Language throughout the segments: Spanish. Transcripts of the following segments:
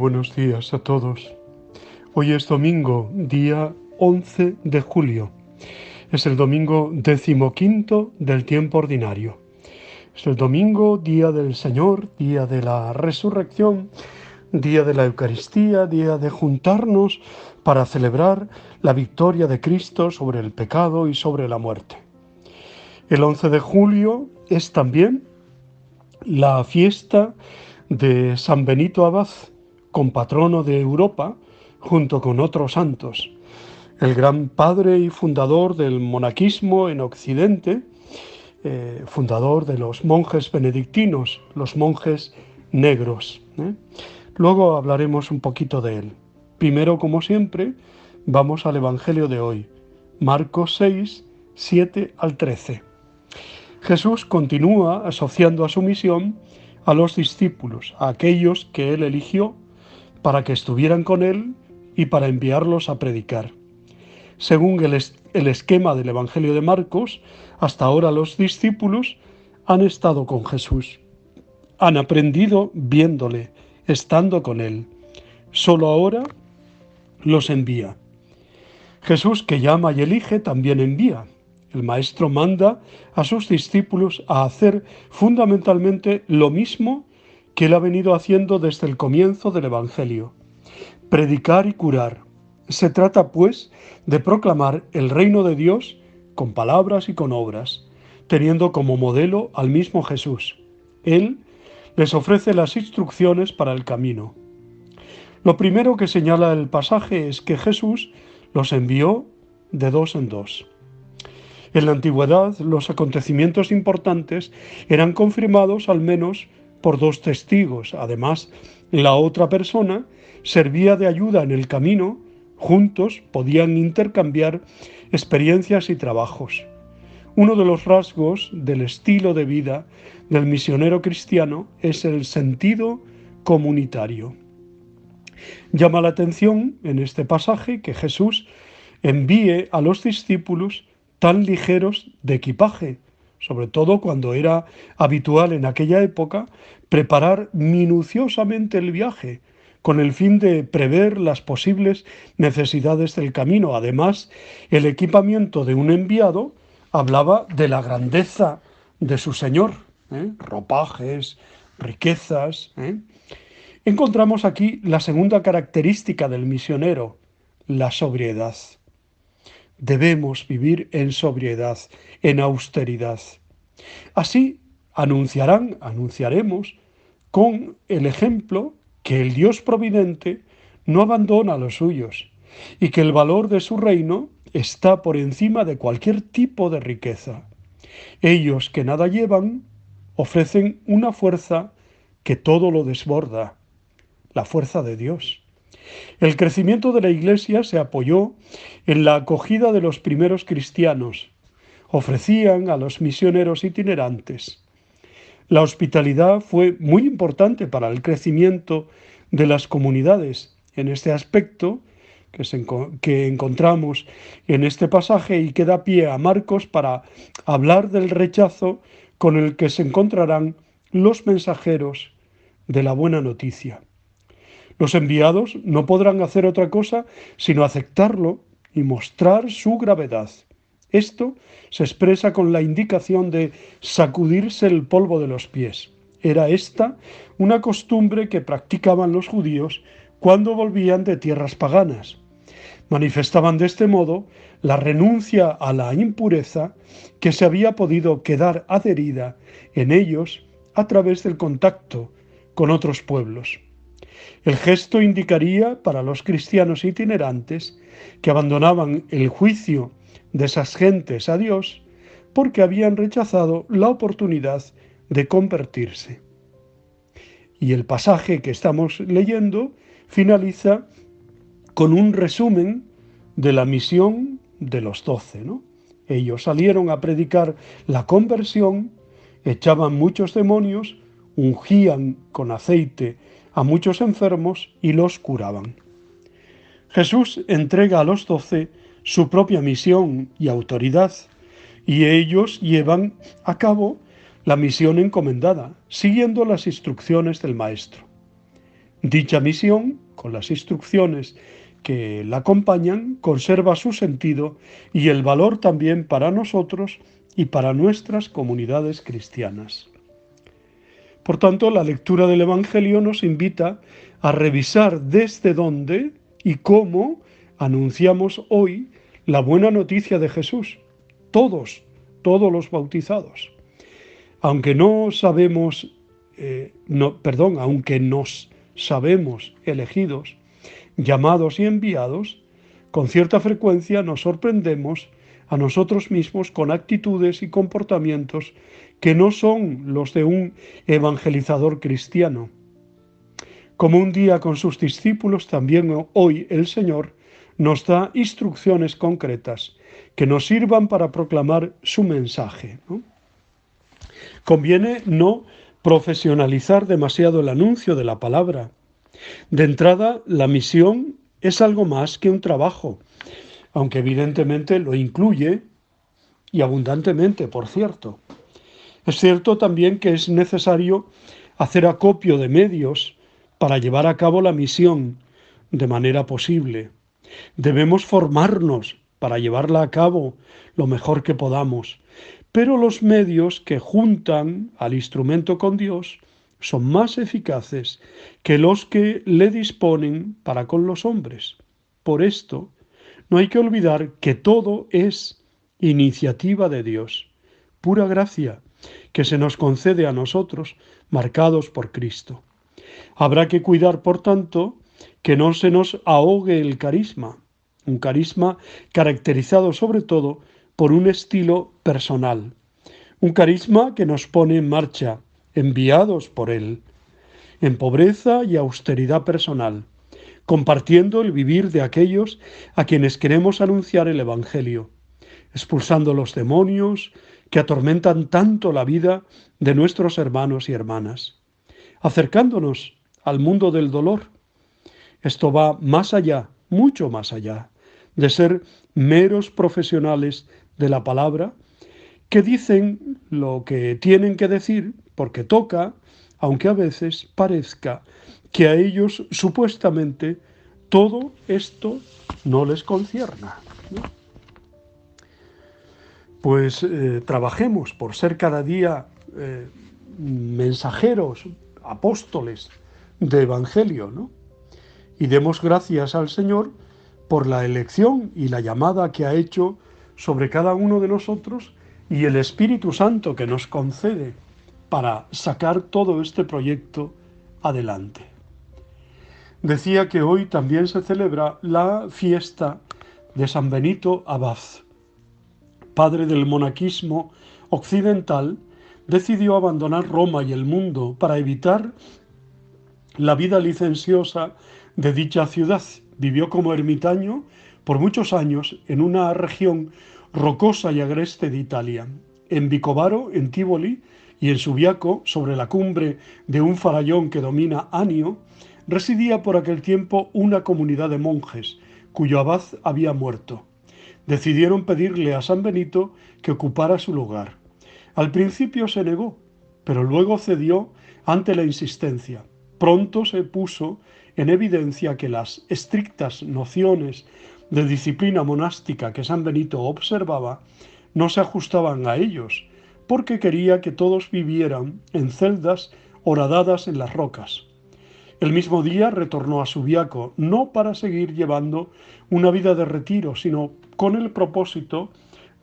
buenos días a todos. Hoy es domingo, día 11 de julio. Es el domingo 15º del tiempo ordinario. Es el domingo, día del Señor, día de la resurrección, día de la Eucaristía, día de juntarnos para celebrar la victoria de Cristo sobre el pecado y sobre la muerte. El 11 de julio es también la fiesta de San Benito Abad, compatrono de Europa, junto con otros santos. El gran padre y fundador del monaquismo en Occidente, fundador de los monjes benedictinos, los monjes negros. Luego hablaremos un poquito de él. Primero, como siempre, vamos al Evangelio de hoy, Marcos 6, 7 al 13. Jesús continúa asociando a su misión a los discípulos, a aquellos que él eligió para que estuvieran con él y para enviarlos a predicar. Según el esquema del Evangelio de Marcos, hasta ahora los discípulos han estado con Jesús, han aprendido viéndole, estando con él. Solo ahora los envía. Jesús, que llama y elige, también envía. El Maestro manda a sus discípulos a hacer fundamentalmente lo mismo que él ha venido haciendo desde el comienzo del Evangelio: predicar y curar. Se trata, pues, de proclamar el reino de Dios con palabras y con obras, teniendo como modelo al mismo Jesús. Él les ofrece las instrucciones para el camino. Lo primero que señala el pasaje es que Jesús los envió de dos en dos. En la antigüedad, los acontecimientos importantes eran confirmados al menos por dos testigos. Además, la otra persona servía de ayuda en el camino. Juntos podían intercambiar experiencias y trabajos. Uno de los rasgos del estilo de vida del misionero cristiano es el sentido comunitario. Llama la atención en este pasaje que Jesús envíe a los discípulos tan ligeros de equipaje, sobre todo cuando era habitual en aquella época preparar minuciosamente el viaje, con el fin de prever las posibles necesidades del camino. Además, el equipamiento de un enviado hablaba de la grandeza de su Señor, ropajes, riquezas. Encontramos aquí la segunda característica del misionero, la sobriedad. Debemos vivir en sobriedad, en austeridad. Así anunciaremos con el ejemplo que el Dios providente no abandona a los suyos y que el valor de su reino está por encima de cualquier tipo de riqueza. Ellos que nada llevan ofrecen una fuerza que todo lo desborda, la fuerza de Dios. El crecimiento de la Iglesia se apoyó en la acogida de los primeros cristianos. Ofrecían a los misioneros itinerantes. La hospitalidad fue muy importante para el crecimiento de las comunidades. En este aspecto que encontramos en este pasaje y que da pie a Marcos para hablar del rechazo con el que se encontrarán los mensajeros de la buena noticia. Los enviados no podrán hacer otra cosa sino aceptarlo y mostrar su gravedad. Esto se expresa con la indicación de sacudirse el polvo de los pies. Era esta una costumbre que practicaban los judíos cuando volvían de tierras paganas. Manifestaban de este modo la renuncia a la impureza que se había podido quedar adherida en ellos a través del contacto con otros pueblos. El gesto indicaría para los cristianos itinerantes que abandonaban el juicio de esas gentes a Dios porque habían rechazado la oportunidad de convertirse. Y el pasaje que estamos leyendo finaliza con un resumen de la misión de los 12, Ellos salieron a predicar la conversión, echaban muchos demonios, ungían con aceite a muchos enfermos y los curaban. Jesús entrega a los 12 su propia misión y autoridad, y ellos llevan a cabo la misión encomendada, siguiendo las instrucciones del Maestro. Dicha misión, con las instrucciones que la acompañan, conserva su sentido y el valor también para nosotros y para nuestras comunidades cristianas. Por tanto, la lectura del Evangelio nos invita a revisar desde dónde y cómo anunciamos hoy la buena noticia de Jesús. Todos los bautizados. Aunque no sabemos, aunque nos sabemos elegidos, llamados y enviados, con cierta frecuencia nos sorprendemos a nosotros mismos con actitudes y comportamientos que no son los de un evangelizador cristiano. Como un día con sus discípulos, también hoy el Señor nos da instrucciones concretas que nos sirvan para proclamar su mensaje, ¿no? Conviene no profesionalizar demasiado el anuncio de la palabra. De entrada, la misión es algo más que un trabajo, aunque evidentemente lo incluye, y abundantemente, por cierto. Es cierto también que es necesario hacer acopio de medios para llevar a cabo la misión de manera posible. Debemos formarnos para llevarla a cabo lo mejor que podamos, pero los medios que juntan al instrumento con Dios son más eficaces que los que le disponen para con los hombres. Por esto, no hay que olvidar que todo es iniciativa de Dios, pura gracia que se nos concede a nosotros, marcados por Cristo. Habrá que cuidar, por tanto, que no se nos ahogue el carisma, un carisma caracterizado sobre todo por un estilo personal, un carisma que nos pone en marcha, enviados por Él, en pobreza y austeridad personal, compartiendo el vivir de aquellos a quienes queremos anunciar el Evangelio, expulsando los demonios que atormentan tanto la vida de nuestros hermanos y hermanas, acercándonos al mundo del dolor. Esto va más allá, mucho más allá, de ser meros profesionales de la palabra que dicen lo que tienen que decir porque toca, aunque a veces parezca que a ellos supuestamente todo esto no les concierna, ¿no? Pues trabajemos por ser cada día mensajeros, apóstoles de Evangelio, ¿no? Y demos gracias al Señor por la elección y la llamada que ha hecho sobre cada uno de nosotros y el Espíritu Santo que nos concede para sacar todo este proyecto adelante. Decía que hoy también se celebra la fiesta de San Benito Abad. Padre del monaquismo occidental, decidió abandonar Roma y el mundo para evitar la vida licenciosa de dicha ciudad. Vivió como ermitaño por muchos años en una región rocosa y agreste de Italia, en Vicovaro, en Tivoli, y en Subiaco, sobre la cumbre de un farallón que domina Anio, residía por aquel tiempo una comunidad de monjes, cuyo abad había muerto. Decidieron pedirle a San Benito que ocupara su lugar. Al principio se negó, pero luego cedió ante la insistencia. Pronto se puso en evidencia que las estrictas nociones de disciplina monástica que San Benito observaba no se ajustaban a ellos, porque quería que todos vivieran en celdas horadadas en las rocas. El mismo día retornó a Subiaco, no para seguir llevando una vida de retiro, sino con el propósito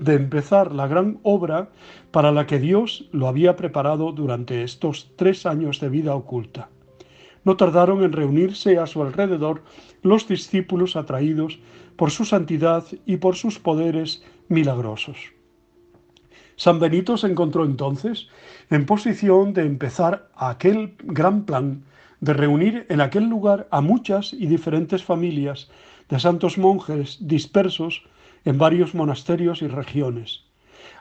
de empezar la gran obra para la que Dios lo había preparado durante estos 3 años de vida oculta. No tardaron en reunirse a su alrededor los discípulos atraídos por su santidad y por sus poderes milagrosos. San Benito se encontró entonces en posición de empezar aquel gran plan de reunir en aquel lugar a muchas y diferentes familias de santos monjes dispersos en varios monasterios y regiones,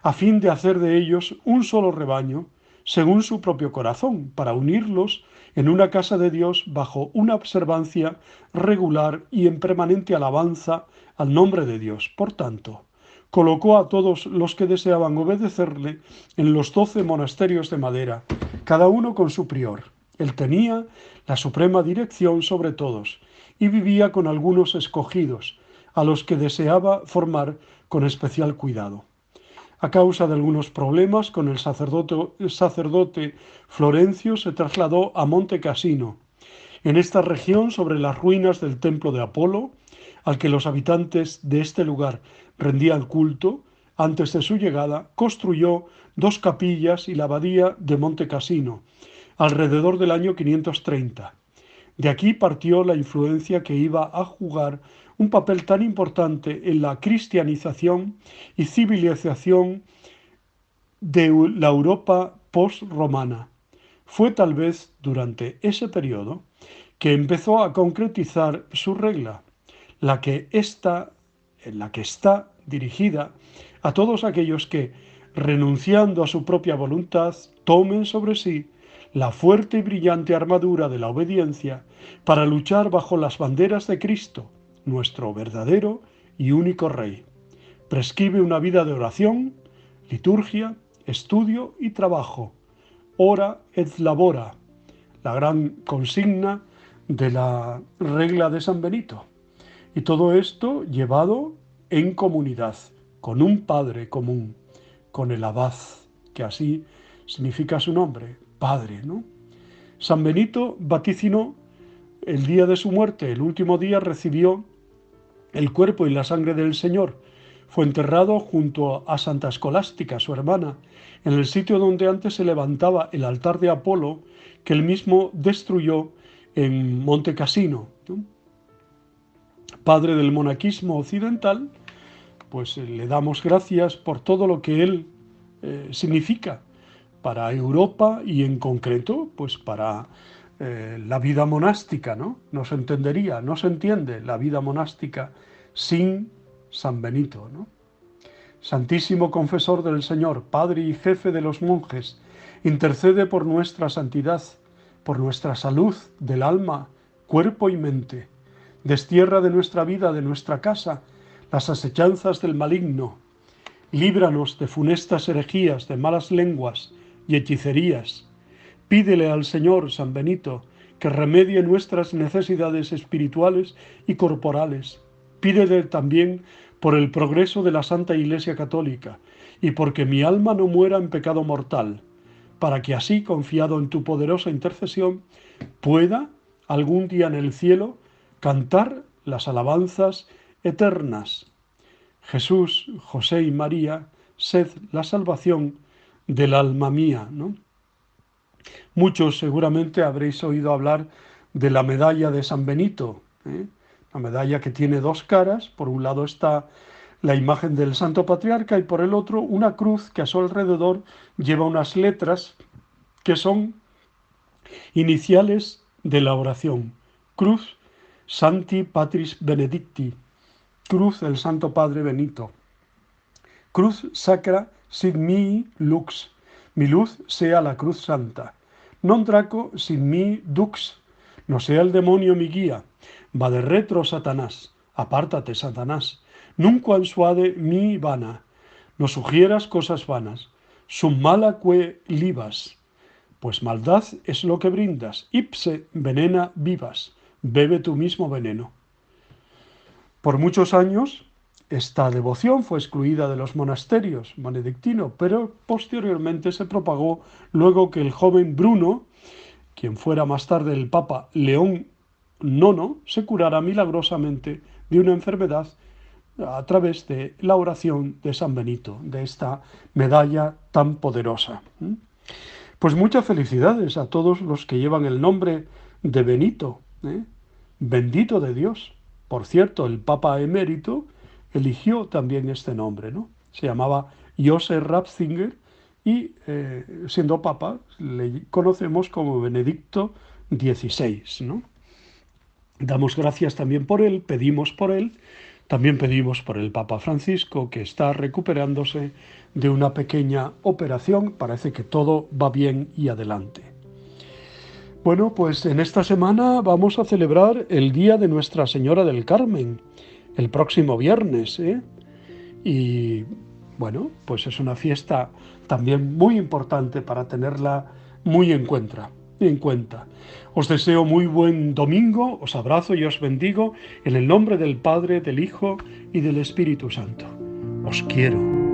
a fin de hacer de ellos un solo rebaño, según su propio corazón, para unirlos en una casa de Dios bajo una observancia regular y en permanente alabanza al nombre de Dios. Por tanto, colocó a todos los que deseaban obedecerle en los 12 monasterios de madera, cada uno con su prior, Él tenía la suprema dirección sobre todos y vivía con algunos escogidos, a los que deseaba formar con especial cuidado. A causa de algunos problemas con el sacerdote Florencio se trasladó a Monte Cassino. En esta región, sobre las ruinas del templo de Apolo, al que los habitantes de este lugar rendían culto, antes de su llegada, construyó dos capillas y la abadía de Monte Cassino, alrededor del año 530. De aquí partió la influencia que iba a jugar un papel tan importante en la cristianización y civilización de la Europa post-romana. Fue tal vez durante ese periodo que empezó a concretizar su regla, en la que está dirigida a todos aquellos que, renunciando a su propia voluntad, tomen sobre sí la fuerte y brillante armadura de la obediencia para luchar bajo las banderas de Cristo, nuestro verdadero y único Rey. Prescribe una vida de oración, liturgia, estudio y trabajo. Ora et labora, la gran consigna de la regla de San Benito. Y todo esto llevado en comunidad, con un padre común, con el abad, que así significa su nombre, padre, ¿no? San Benito vaticinó el día de su muerte, el último día recibió el cuerpo y la sangre del Señor. Fue enterrado junto a Santa Escolástica, su hermana, en el sitio donde antes se levantaba el altar de Apolo, que él mismo destruyó en Monte Cassino, ¿no? Padre del monaquismo occidental, pues le damos gracias por todo lo que él significa para Europa y en concreto, pues para la vida monástica, ¿no? No se entendería, no se entiende la vida monástica sin San Benito, ¿no? Santísimo confesor del Señor, Padre y jefe de los monjes, intercede por nuestra santidad, por nuestra salud del alma, cuerpo y mente. Destierra de nuestra vida, de nuestra casa, las asechanzas del maligno. Líbranos de funestas herejías, de malas lenguas y hechicerías. Pídele al Señor, San Benito, que remedie nuestras necesidades espirituales y corporales. Pídele también por el progreso de la Santa Iglesia Católica y porque mi alma no muera en pecado mortal, para que así, confiado en tu poderosa intercesión, pueda, algún día en el cielo, cantar las alabanzas eternas. Jesús, José y María, sed la salvación del alma mía, ¿no? Muchos seguramente habréis oído hablar de la medalla de San Benito, ¿eh? La medalla que tiene dos caras. Por un lado está la imagen del Santo Patriarca y por el otro una cruz que a su alrededor lleva unas letras que son iniciales de la oración. Cruz Sancti Patris Benedicti, cruz del Santo Padre Benito. Cruz sacra sit mihi lux, mi luz sea la cruz santa. Non draco sit mihi dux, no sea el demonio mi guía. Va de retro Satanás, apártate Satanás. Nunquam suade mi vana, no sugieras cosas vanas. Sum mala que libas, pues maldad es lo que brindas. Ipse venena vivas, bebe tu mismo veneno. Por muchos años esta devoción fue excluida de los monasterios benedictinos, pero posteriormente se propagó luego que el joven Bruno, quien fuera más tarde el Papa León IX, se curara milagrosamente de una enfermedad a través de la oración de San Benito, de esta medalla tan poderosa. Pues muchas felicidades a todos los que llevan el nombre de Benito, bendito de Dios. Por cierto, el Papa emérito eligió también este nombre, ¿no? Se llamaba Joseph Ratzinger y siendo Papa le conocemos como Benedicto XVI, ¿no? Damos gracias también por él, pedimos por él. También pedimos por el Papa Francisco, que está recuperándose de una pequeña operación. Parece que todo va bien y adelante. Bueno, pues en esta semana vamos a celebrar el Día de Nuestra Señora del Carmen, el próximo viernes, ¿eh? Y bueno, pues es una fiesta también muy importante para tenerla muy en cuenta. en cuenta. Os deseo muy buen domingo, os abrazo y os bendigo en el nombre del Padre, del Hijo y del Espíritu Santo. Os quiero.